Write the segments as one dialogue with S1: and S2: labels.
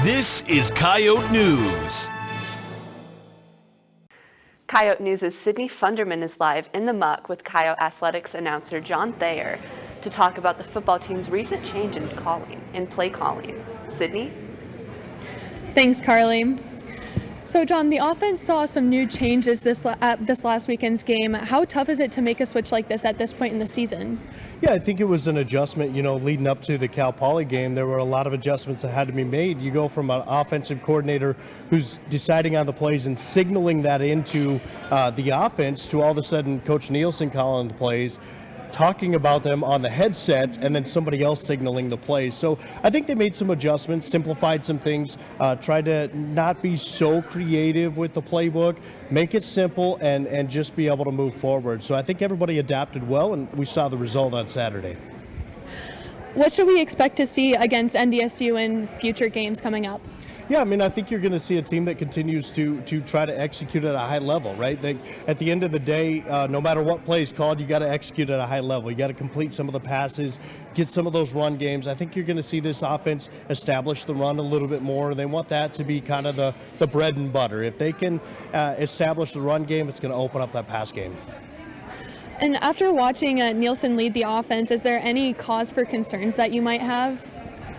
S1: This is Coyote News.
S2: Coyote News' Sydney Funderman is live in the muck with Coyote Athletics announcer John Thayer to talk about the football team's recent change in play calling. Sydney?
S3: Thanks, Carly. So, John, the offense saw some new changes this last weekend's game. How tough is it to make a switch like this at this point in the season?
S4: Yeah, I think it was an adjustment, leading up to the Cal Poly game. There were a lot of adjustments that had to be made. You go from an offensive coordinator who's deciding on the plays and signaling that into the offense to all of a sudden Coach Nielsen calling the plays, talking about them on the headsets, and then somebody else signaling the plays. So I think they made some adjustments, simplified some things, tried to not be so creative with the playbook, make it simple, and just be able to move forward. So I think everybody adapted well, and we saw the result on Saturday.
S3: What should we expect to see against NDSU in future games coming up?
S4: Yeah, I think you're going to see a team that continues to try to execute at a high level, right? At the end of the day, no matter what play is called, you got to execute at a high level. You got to complete some of the passes, get some of those run games. I think you're going to see this offense establish the run a little bit more. They want that to be kind of the bread and butter. If they can establish the run game, it's going to open up that pass game.
S3: And after watching Nielsen lead the offense, is there any cause for concerns that you might have?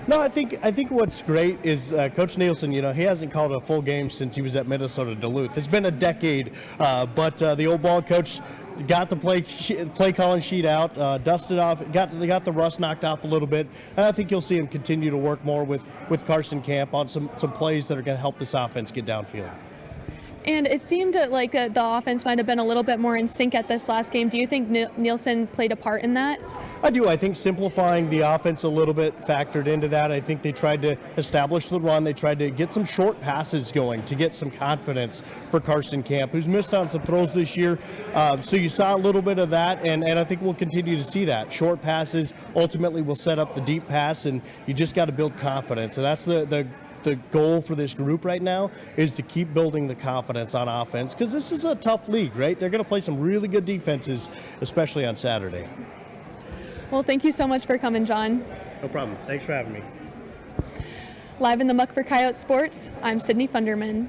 S4: No, I think what's great is Coach Nielsen, he hasn't called a full game since he was at Minnesota Duluth. It's been a decade, but the old ball coach got the play calling sheet out, dusted off, got the rust knocked off a little bit, and I think you'll see him continue to work more with Carson Camp on some plays that are going to help this offense get downfield.
S3: And it seemed like the offense might have been a little bit more in sync at this last game. Do you think Nielsen played a part in that?
S4: I do. I think simplifying the offense a little bit factored into that. I think they tried to establish the run. They tried to get some short passes going to get some confidence for Carson Camp, who's missed on some throws this year. So you saw a little bit of that, and I think we'll continue to see that. Short passes ultimately will set up the deep pass, and you just got to build confidence. And that's the goal for this group right now, is to keep building the confidence on offense, because this is a tough league, right? They're going to play some really good defenses, especially on Saturday.
S3: Well, thank you so much for coming, John.
S4: No problem. Thanks for having me.
S3: Live in the muck for Coyote Sports, I'm Sydney Funderman.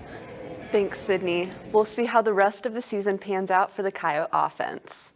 S2: Thanks, Sydney. We'll see how the rest of the season pans out for the Coyote offense.